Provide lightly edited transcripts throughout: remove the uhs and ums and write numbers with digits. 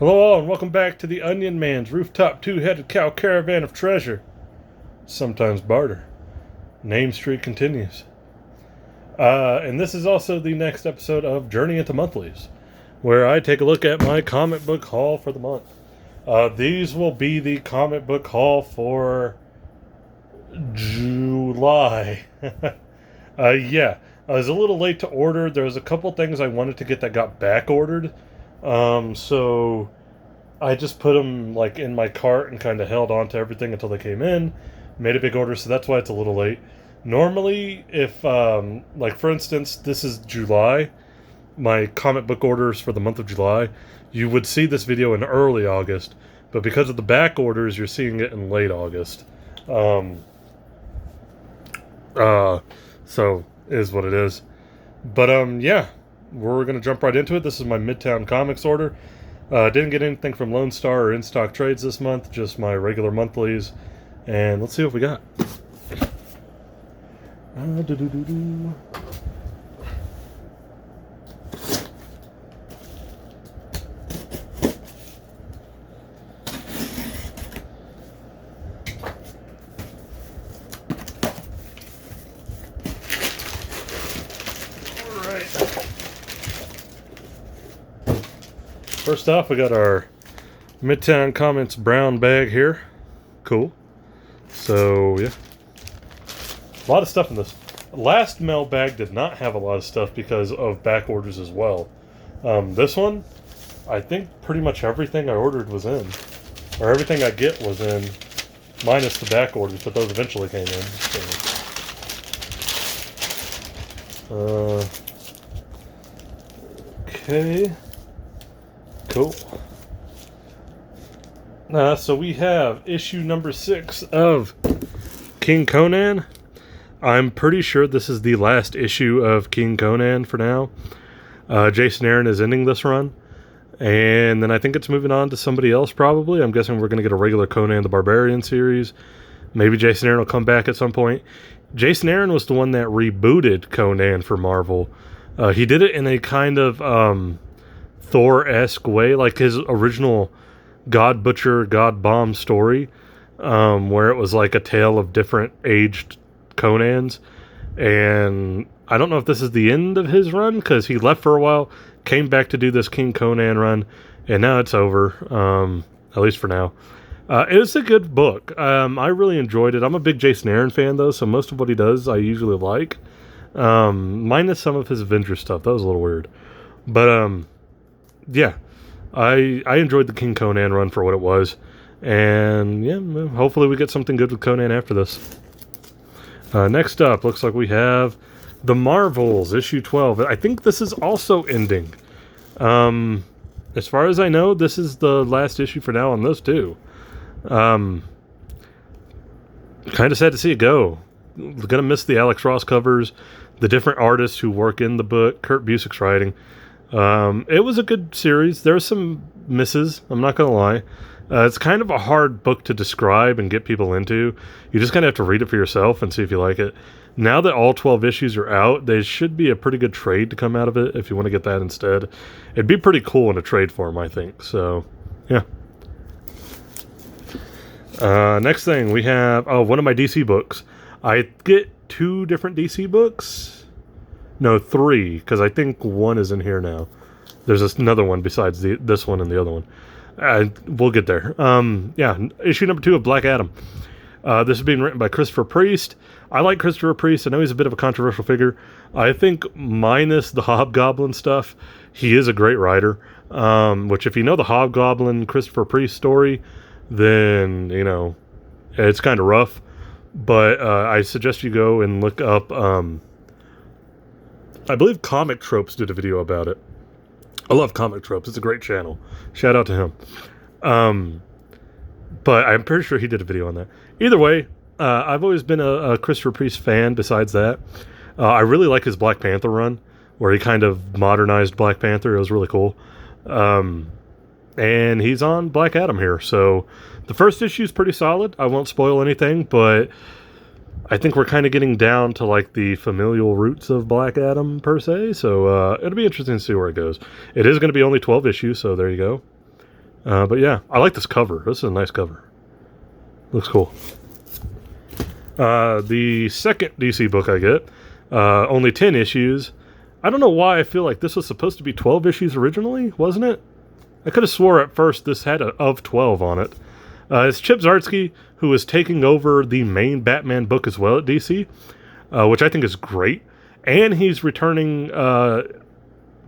Hello all, and welcome back to the Onion Man's Rooftop Two-Headed Cow Caravan of Treasure. Sometimes barter. Name streak continues. And this is also the next episode of Journey Into Monthlies, where I take a look at my comic book haul for the month. These will be the comic book haul for July. I was a little late to order. There was a couple things I wanted to get that got back ordered. So I just put them like in my cart and kind of held on to everything until they came in. Made a big order, so that's why it's a little late. Normally, if like for instance, this is July, my comic book orders for the month of July, you would see this video in early August, but because of the back orders, you're seeing it in late August. So is what it is. But yeah, we're gonna jump right into it. This is my Midtown Comics order. Didn't get anything from Lone Star or In Stock Trades this month, just my regular monthlies. And let's see what we got. First off, we got our Midtown Comics brown bag here. Cool. So, yeah. A lot of stuff in this. Last mail bag did not have a lot of stuff because of back orders as well. This one, I think pretty much everything I ordered was in. Or everything I get was in, minus the back orders, but those eventually came in. So. Okay. Cool. So we have issue number 6 of King Conan. I'm pretty sure this is the last issue of King Conan for now. Jason Aaron is ending this run. And then I think it's moving on to somebody else probably. I'm guessing we're going to get a regular Conan the Barbarian series. Maybe Jason Aaron will come back at some point. Jason Aaron was the one that rebooted Conan for Marvel. He did it in a kind of Thor-esque way, like his original God Butcher, God Bomb story, where it was like a tale of different aged Conans. And I don't know if this is the end of his run, because he left for a while, came back to do this King Conan run, and now it's over, at least for now. It was a good book. I really enjoyed it. I'm a big Jason Aaron fan, though, so most of what he does I usually like. Minus some of his Avengers stuff. That was a little weird. But, yeah, I enjoyed the King Conan run for what it was. And, yeah, hopefully we get something good with Conan after this. Next up, looks like we have The Marvels, issue 12. I think this is also ending. As far as I know, this is the last issue for now on this, too. Kind of sad to see it go. Gonna miss the Alex Ross covers, the different artists who work in the book, Kurt Busiek's writing. It was a good series. There were some misses, I'm not gonna lie. It's kind of a hard book to describe and get people into. You just kind of have to read it for yourself and see if you like it. Now that all 12 issues are out, there should be a pretty good trade to come out of it if you want to get that instead. It'd be pretty cool in a trade form, I think. So, yeah. Next thing, we have one of my DC books. I get 2 different DC books. No, 3, because I think 1 is in here now. There's another one besides this one and the other one. We'll get there. Yeah, issue number 2 of Black Adam. This is being written by Christopher Priest. I like Christopher Priest. I know he's a bit of a controversial figure. I think minus the Hobgoblin stuff, he is a great writer. Which if you know the Hobgoblin Christopher Priest story, then, you know, it's kind of rough. But I suggest you go and look up... I believe Comic Tropes did a video about it. I love Comic Tropes. It's a great channel. Shout out to him. But I'm pretty sure he did a video on that. Either way, I've always been a Christopher Priest fan besides that. I really like his Black Panther run, where he kind of modernized Black Panther. It was really cool. And he's on Black Adam here. So the first issue is pretty solid. I won't spoil anything, but I think we're kind of getting down to like the familial roots of Black Adam per se, so it'll be interesting to see where it goes. It is going to be only 12 issues, so there you go. But yeah, I like this cover. This is a nice cover. Looks cool. The second DC book I get, only 10 issues. I don't know why I feel like this was supposed to be 12 issues originally, wasn't it? I could have swore at first this had a of 12 on it. It's Chip Zartski, who is taking over the main Batman book as well at DC, which I think is great. And he's returning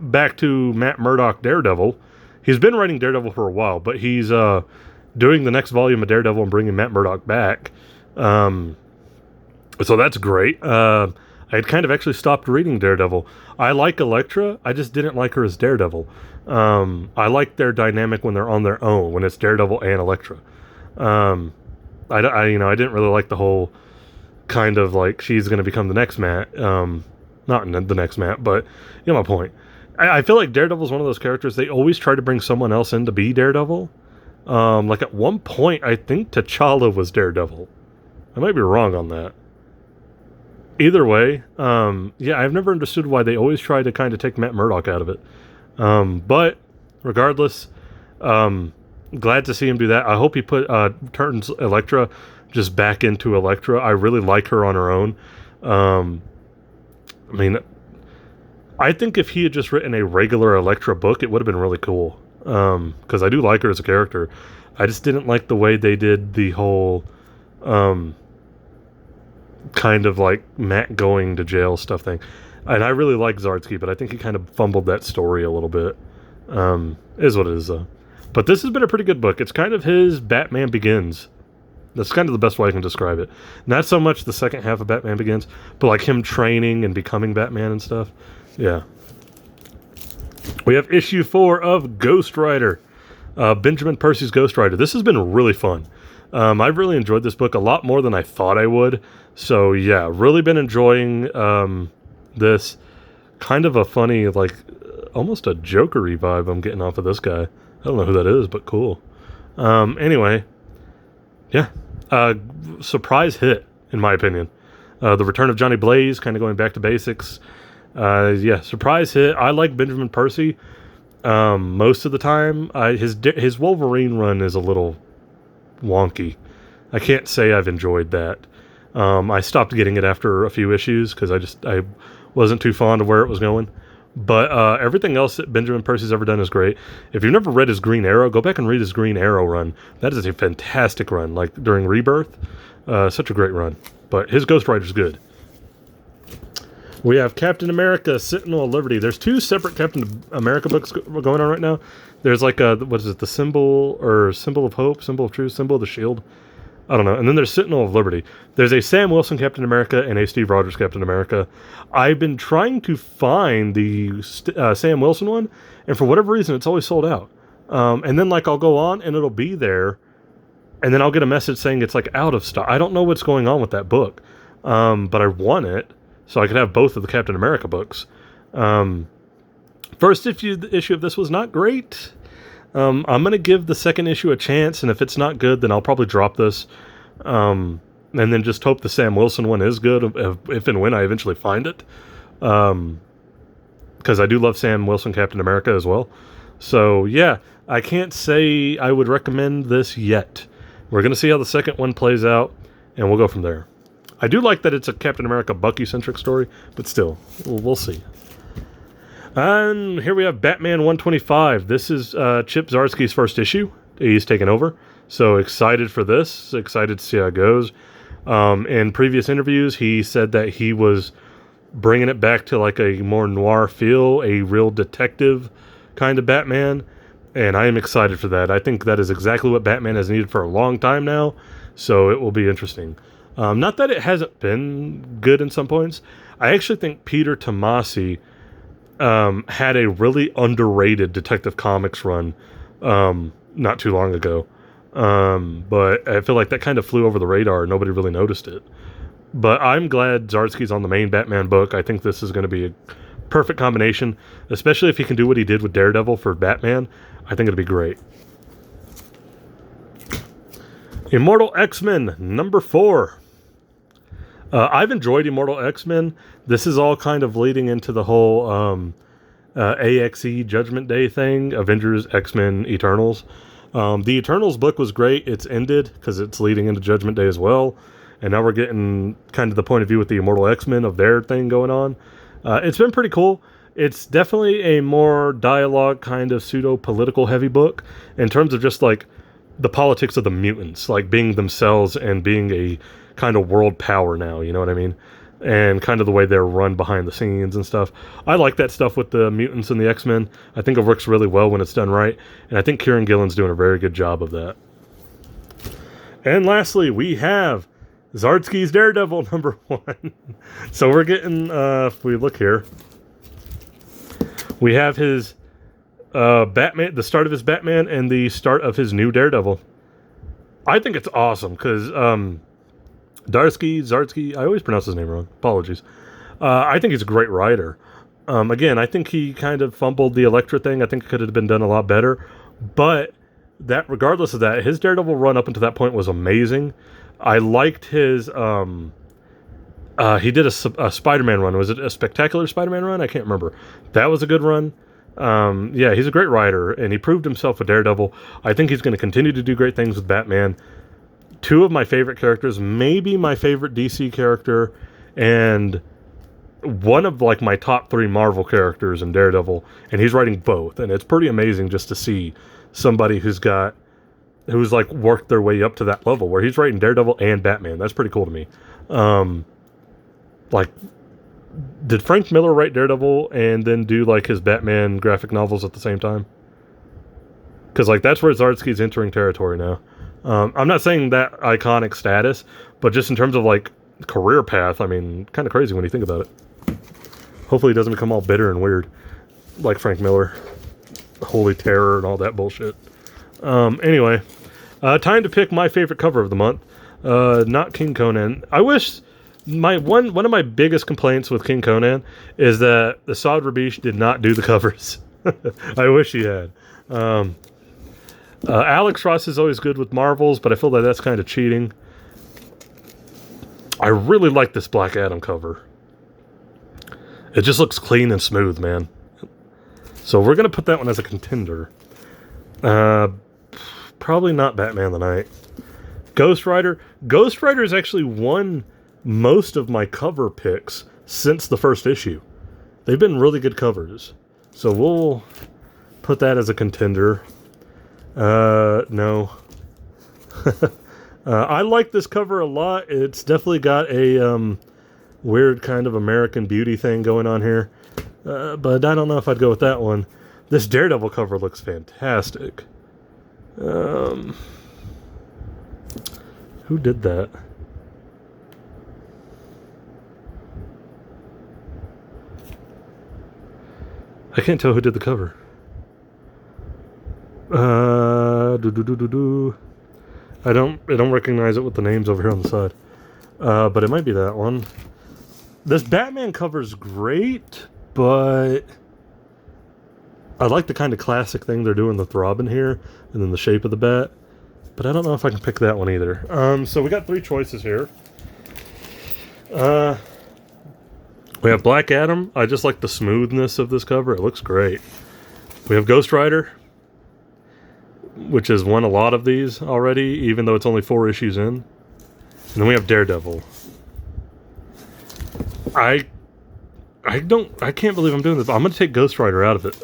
back to Matt Murdock Daredevil. He's been writing Daredevil for a while, but he's doing the next volume of Daredevil and bringing Matt Murdock back. So that's great. I had kind of actually stopped reading Daredevil. I like Elektra. I just didn't like her as Daredevil. I like their dynamic when they're on their own, when it's Daredevil and Elektra. I didn't really like the whole kind of like she's going to become the next Matt. Not the next Matt, but you know my point. I feel like Daredevil's one of those characters, they always try to bring someone else in to be Daredevil. Like at one point, I think T'Challa was Daredevil. I might be wrong on that. Either way, yeah, I've never understood why they always try to kind of take Matt Murdock out of it. But regardless, glad to see him do that. I hope he turns Elektra just back into Elektra. I really like her on her own. I mean, I think if he had just written a regular Elektra book, it would have been really cool. Because I do like her as a character. I just didn't like the way they did the whole kind of like Matt going to jail stuff thing. And I really like Zartski, but I think he kind of fumbled that story a little bit. Is what it is, though. But this has been a pretty good book. It's kind of his Batman Begins. That's kind of the best way I can describe it. Not so much the second half of Batman Begins, but like him training and becoming Batman and stuff. Yeah. We have issue 4 of Ghost Rider. Benjamin Percy's Ghost Rider. This has been really fun. I've really enjoyed this book a lot more than I thought I would. So yeah, really been enjoying this. Kind of a funny, like, almost a Joker-y vibe I'm getting off of this guy. I don't know who that is, but cool. Anyway, yeah. Surprise hit, in my opinion. The return of Johnny Blaze, kind of going back to basics. Yeah, surprise hit. I like Benjamin Percy most of the time. His Wolverine run is a little wonky. I can't say I've enjoyed that. I stopped getting it after a few issues because I wasn't too fond of where it was going. But everything else that Benjamin Percy's ever done is great. If you've never read his Green Arrow, go back and read his Green Arrow run. That is a fantastic run, like during Rebirth. Such a great run. But his Ghost Rider's good. We have Captain America, Sentinel of Liberty. There's 2 separate Captain America books going on right now. There's like what is it, the Symbol of Hope, Symbol of Truth, Symbol of the Shield? I don't know. And then there's Sentinel of Liberty. There's a Sam Wilson Captain America and a Steve Rogers Captain America. I've been trying to find the Sam Wilson one, and for whatever reason, it's always sold out. And then like I'll go on and it'll be there, and then I'll get a message saying it's like out of stock. I don't know what's going on with that book, but I want it so I could have both of the Captain America books. First issue of this was not great. I'm going to give the second issue a chance, and if it's not good, then I'll probably drop this. And then just hope the Sam Wilson one is good, if and when I eventually find it. Because I do love Sam Wilson Captain America as well. So, yeah, I can't say I would recommend this yet. We're going to see how the second one plays out, and we'll go from there. I do like that it's a Captain America Bucky-centric story, but still, we'll see. And here we have Batman 125. This is Chip Zartski's first issue. He's taken over. So excited for this. Excited to see how it goes. In previous interviews, he said that he was bringing it back to like a more noir feel, a real detective kind of Batman. And I am excited for that. I think that is exactly what Batman has needed for a long time now. So it will be interesting. Not that it hasn't been good in some points. I actually think Peter Tomasi had a really underrated Detective Comics run not too long ago. But I feel like that kind of flew over the radar. Nobody really noticed it. But I'm glad Zartski's on the main Batman book. I think this is going to be a perfect combination, especially if he can do what he did with Daredevil for Batman. I think it'll be great. Immortal X-Men, number 4. I've enjoyed Immortal X-Men. This is all kind of leading into the whole AXE Judgment Day thing, Avengers, X-Men, Eternals. The Eternals book was great. It's ended because it's leading into Judgment Day as well. And now we're getting kind of the point of view with the Immortal X-Men of their thing going on. It's been pretty cool. It's definitely a more dialogue kind of pseudo-political heavy book in terms of just like the politics of the mutants, like being themselves and being a kind of world power now, you know what I mean? And kind of the way they're run behind the scenes and stuff. I like that stuff with the mutants and the X-Men. I think it works really well when it's done right. And I think Kieran Gillen's doing a very good job of that. And lastly, we have Zartski's Daredevil #1. So we're getting, if we look here, we have his Batman, the start of his Batman, and the start of his new Daredevil. I think it's awesome because Zartski, I always pronounce his name wrong. Apologies. I think he's a great writer. Again, I think he kind of fumbled the Elektra thing. I think it could have been done a lot better. But that, regardless of that, his Daredevil run up until that point was amazing. I liked his. He did a Spider-Man run. Was it a Spectacular Spider-Man run? I can't remember. That was a good run. Yeah, he's a great writer, and he proved himself with Daredevil. I think he's going to continue to do great things with Batman. Two of my favorite characters, maybe my favorite DC character, and one of like my top 3 Marvel characters in Daredevil, and he's writing both, and it's pretty amazing just to see somebody who's like worked their way up to that level where he's writing Daredevil and Batman. That's pretty cool to me. Like, did Frank Miller write Daredevil and then do like his Batman graphic novels at the same time? Because like that's where Zartski's entering territory now. I'm not saying that iconic status, but just in terms of like career path, I mean, kind of crazy when you think about it. Hopefully he doesn't become all bitter and weird like Frank Miller. Holy Terror and all that bullshit. Anyway, time to pick my favorite cover of the month. Not King Conan. I wish one of my biggest complaints with King Conan is that the Saad Rabish did not do the covers. I wish he had. Alex Ross is always good with Marvels, but I feel like that's kind of cheating. I really like this Black Adam cover. It just looks clean and smooth, man. So we're going to put that one as a contender. Probably not Batman the Night. Ghost Rider. Ghost Rider has actually won most of my cover picks since the first issue. They've been really good covers. So we'll put that as a contender. No. I like this cover a lot. It's definitely got a weird kind of American Beauty thing going on here. But I don't know if I'd go with that one. This Daredevil cover looks fantastic. Who did that? I can't tell who did the cover. I don't recognize it with the names over here on the side. But it might be that one. This Batman cover's great, but I like the kind of classic thing they're doing with Robin here, and then the shape of the bat. But I don't know if I can pick that one either. So we got 3 choices here. We have Black Adam. I just like the smoothness of this cover. It looks great. We have Ghost Rider, which has won a lot of these already, even though it's only 4 issues in. And then we have Daredevil. I can't believe I'm doing this, but I'm going to take Ghost Rider out of it.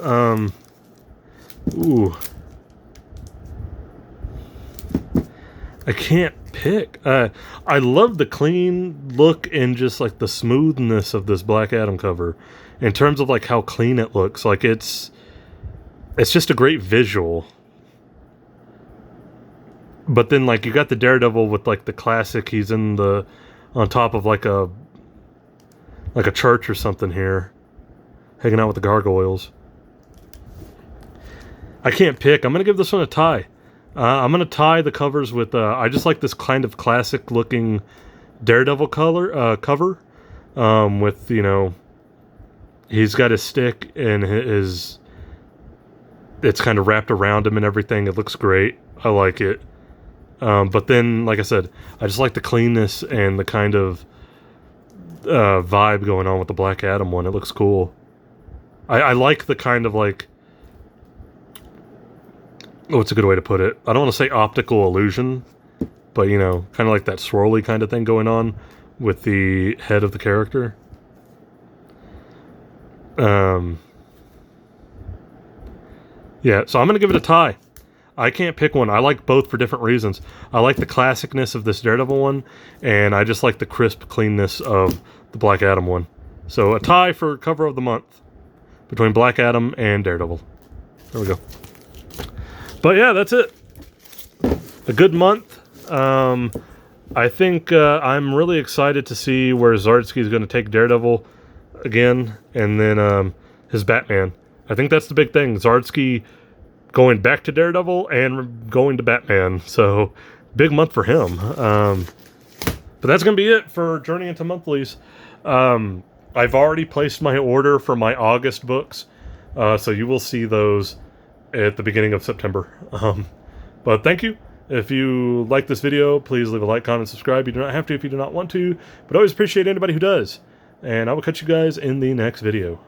Ooh. I can't pick. I love the clean look and just like the smoothness of this Black Adam cover. In terms of like how clean it looks. Like it's just a great visual. But then like you got the Daredevil with like the classic, he's on top of like a church or something here, hanging out with the gargoyles. I can't pick. I'm going to give this one a tie. I'm going to tie the covers with, I just like this kind of classic looking Daredevil cover, with, you know, he's got his stick and it's kind of wrapped around him and everything. It looks great. I like it. But then, like I said, I just like the cleanness and the kind of vibe going on with the Black Adam one. It looks cool. I like the kind of like what's a good way to put it? I don't want to say optical illusion, but, you know, kind of like that swirly kind of thing going on with the head of the character. Yeah, so I'm going to give it a tie. I can't pick one. I like both for different reasons. I like the classicness of this Daredevil one, and I just like the crisp cleanness of the Black Adam one. So a tie for cover of the month between Black Adam and Daredevil. There we go. But yeah, that's it. A good month. I think I'm really excited to see where Zartski is going to take Daredevil again, and then his Batman. I think that's the big thing. Zartski going back to Daredevil and going to Batman. So, big month for him. But that's going to be it for Journey into Monthlies. I've already placed my order for my August books. So you will see those at the beginning of September. But thank you. If you like this video, please leave a like, comment, subscribe. You do not have to if you do not want to. But I always appreciate anybody who does. And I will catch you guys in the next video.